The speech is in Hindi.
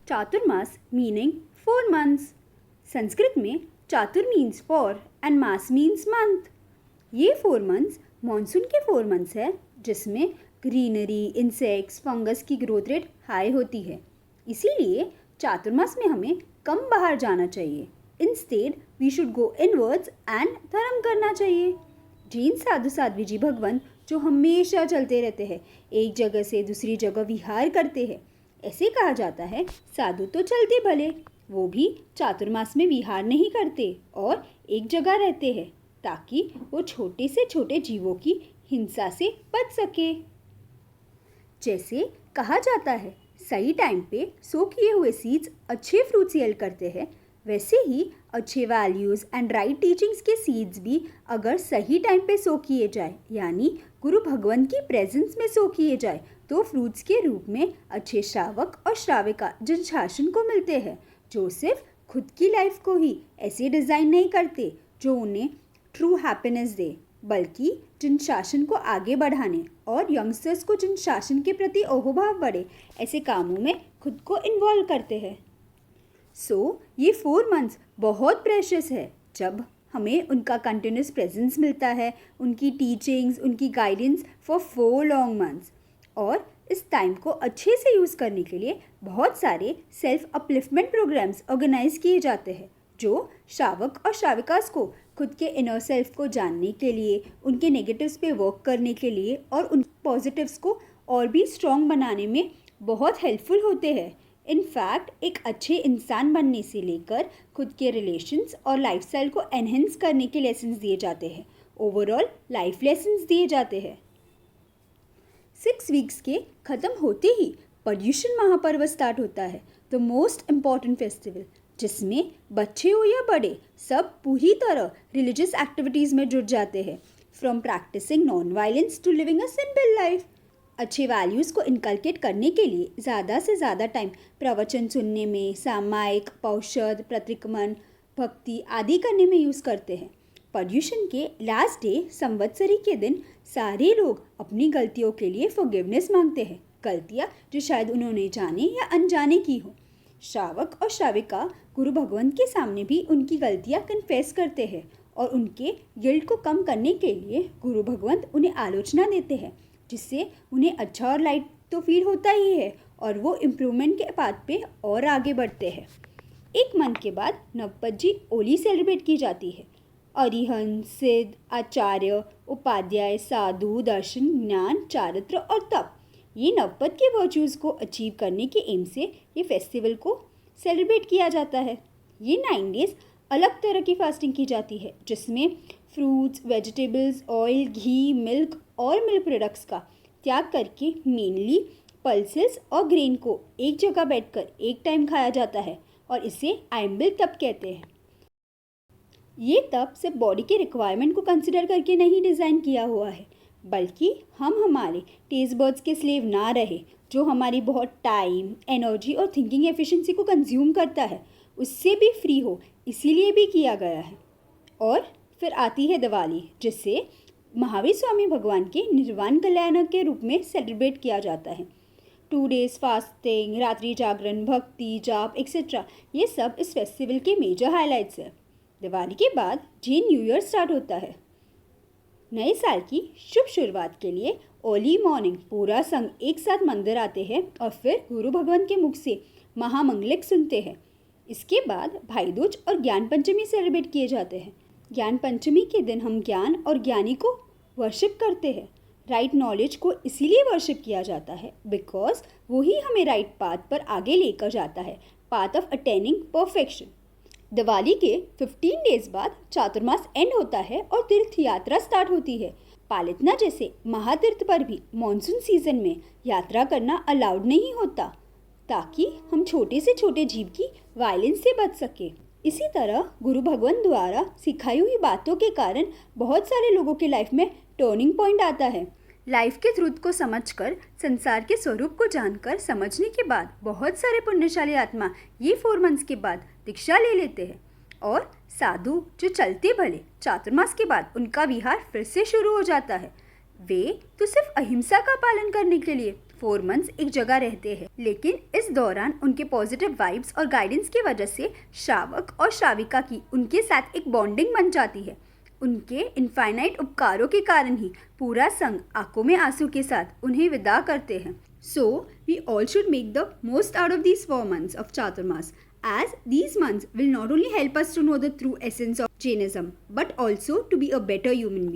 चातुर्मास मीनिंग 4 months। संस्कृत में चातुर मीन्स 4 एंड मास मीन्स मंथ। ये 4 months मानसून के 4 months है जिसमें ग्रीनरी, इंसेक्ट्स, फंगस की ग्रोथ रेट हाई होती है। इसीलिए चातुर्मास में हमें कम बाहर जाना चाहिए। Instead we should go inwards and धर्म करना चाहिए। जैन साधु साध्वी जी भगवंत जो हमेशा चलते रहते हैं, एक जगह से दूसरी जगह विहार करते हैं। ऐसे कहा जाता है साधु तो चलते भले, वो भी चातुर्मास में विहार नहीं करते और एक जगह रहते हैं ताकि वो छोटे से छोटे जीवों की हिंसा से बच सके। जैसे कहा जाता है सही टाइम पे सो किए हुए सीड्स अच्छे फ्रूट्स यील्ड करते हैं, वैसे ही अच्छे वैल्यूज़ एंड राइट टीचिंग्स के सीड्स भी अगर सही टाइम पे सो किए जाए, यानी गुरु भगवान की प्रेजेंस में सो किए जाए, तो फ्रूट्स के रूप में अच्छे श्रावक और श्राविका जिन शासन को मिलते हैं, जो सिर्फ खुद की लाइफ को ही ऐसे डिज़ाइन नहीं करते जो उन्हें ट्रू हैप्पीनेस दे, बल्कि जिन शासन को आगे बढ़ाने और यंगस्टर्स को जिन शासन के प्रति ओहभाव बढ़े, ऐसे कामों में खुद को इन्वॉल्व करते हैं। ये 4 months बहुत प्रेशियस है जब हमें उनका कंटिन्यूस प्रेजेंस मिलता है, उनकी टीचिंग्स, उनकी गाइडेंस फॉर 4 long months। और इस टाइम को अच्छे से यूज़ करने के लिए बहुत सारे सेल्फ अपलिफ्टमेंट प्रोग्राम्स ऑर्गेनाइज किए जाते हैं जो श्रावक और श्राविकास को खुद के इनर सेल्फ को जानने के लिए, उनके नेगेटिव्स पे वर्क करने के लिए और उन पॉजिटिव्स को और भी स्ट्रॉन्ग बनाने में बहुत हेल्पफुल होते हैं। इनफैक्ट एक अच्छे इंसान बनने से लेकर खुद के रिलेशंस और लाइफस्टाइल को एनहेंस करने के लेसन्स दिए जाते हैं। ओवरऑल लाइफ लेसन्स दिए जाते हैं। 6 weeks के ख़त्म होते ही पर्युषण महापर्व स्टार्ट होता है, द मोस्ट इम्पॉर्टेंट फेस्टिवल, जिसमें बच्चे हो या बड़े सब पूरी तरह रिलीजियस एक्टिविटीज़ में जुट जाते हैं, from practising non violence to living a simple life. अच्छे वैल्यूज़ को इनकलकेट करने के लिए ज़्यादा से ज़्यादा टाइम प्रवचन सुनने में, सामायिक, पौषध, प्रतिक्रमण, भक्ति आदि करने में यूज़ करते हैं। पर्युषण के लास्ट डे संवत्सरी के दिन सारे लोग अपनी गलतियों के लिए फॉरगिवनेस मांगते हैं, गलतियाँ जो शायद उन्होंने जाने या अनजाने की हो। श्रावक और श्राविका गुरु भगवंत के सामने भी उनकी गलतियाँ कन्फेस करते हैं और उनके गिल्ट को कम करने के लिए गुरु भगवंत उन्हें आलोचना देते हैं, जिससे उन्हें अच्छा और लाइट तो फील होता ही है और वो इम्प्रूवमेंट के पाथ पे और आगे बढ़ते हैं। 1 मंथ के बाद नवपतजी ओली सेलिब्रेट की जाती है। अरिहंत, सिद्ध, आचार्य, उपाध्याय, साधु, दर्शन, ज्ञान, चारित्र और तप, ये नवपत के वर्च्यूज़ को अचीव करने के एम से ये फेस्टिवल को सेलिब्रेट किया जाता है। ये 9 days अलग तरह की फास्टिंग की जाती है, जिसमें फ्रूट्स, वेजिटेबल्स, ऑयल, घी, मिल्क और मिल्क प्रोडक्ट्स का त्याग करके मेनली पल्सेस और ग्रेन को एक जगह बैठकर एक टाइम खाया जाता है और इसे आइम्बिल तप कहते हैं। ये तप सिर्फ बॉडी के रिक्वायरमेंट को कंसिडर करके नहीं डिज़ाइन किया हुआ है, बल्कि हम हमारे टेस्ट बर्ड्स के स्लेव ना रहे, जो हमारी बहुत टाइम, एनर्जी और थिंकिंग एफिशिएंसी को कंज्यूम करता है, उससे भी फ्री हो, इसीलिए भी किया गया है। और फिर आती है दिवाली, जिससे महावीर स्वामी भगवान के निर्वाण कल्याण के रूप में सेलिब्रेट किया जाता है। 2 days फास्टिंग, रात्रि जागरण, भक्ति, जाप एक्सेट्रा, ये सब इस फेस्टिवल के मेजर हाइलाइट्स है। दिवाली के बाद जैन न्यू ईयर स्टार्ट होता है। नए साल की शुभ शुरुआत के लिए अर्ली मॉर्निंग पूरा संघ एक साथ मंदिर आते हैं और फिर गुरु भगवान के मुख से महामंगलिक सुनते हैं। इसके बाद भाई दूज और ज्ञान पंचमी सेलिब्रेट किए जाते हैं। ज्ञान पंचमी के दिन हम ज्ञान और ज्ञानी को वर्शिप करते हैं। राइट नॉलेज को इसीलिए वर्शिप किया जाता है बिकॉज वही हमें राइट पाथ पर आगे लेकर जाता है, path of attaining perfection. Diwali के 15 days बाद चातुर्मास एंड होता है और तीर्थ यात्रा स्टार्ट होती है। पालितना जैसे महातीर्थ पर भी मॉनसून सीजन में यात्रा करना अलाउड नहीं होता, ताकि हम छोटे से छोटे जीव की वायलेंस से बच सके। इसी तरह गुरु भगवान द्वारा सिखाई हुई बातों के कारण बहुत सारे लोगों के लाइफ में टर्निंग पॉइंट आता है। लाइफ के ट्रूथ को समझकर, संसार के स्वरूप को जानकर समझने के बाद बहुत सारे पुण्यशाली आत्मा ये 4 months के बाद दीक्षा ले लेते हैं और साधु जो चलते भले चातुर्मास के बाद उनका विहार फिर से शुरू हो जाता है। वे तो सिर्फ अहिंसा का पालन करने के लिए 4 मंथ्स एक जगह रहते हैं, लेकिन इस दौरान उनके पॉजिटिव वाइब्स और गाइडेंस की वजह से श्रावक और श्राविका की उनके साथ एक बॉन्डिंग बन जाती है। उनके इनफाइनाइट उपकारों के कारण ही पूरा संघ आंखों में आंसू के साथ उन्हें विदा करते हैं। So, we all should make the most out of these 4 months of Chaturmas, as these months will not only help us to know the true essence of Jainism, but also to be a better human being.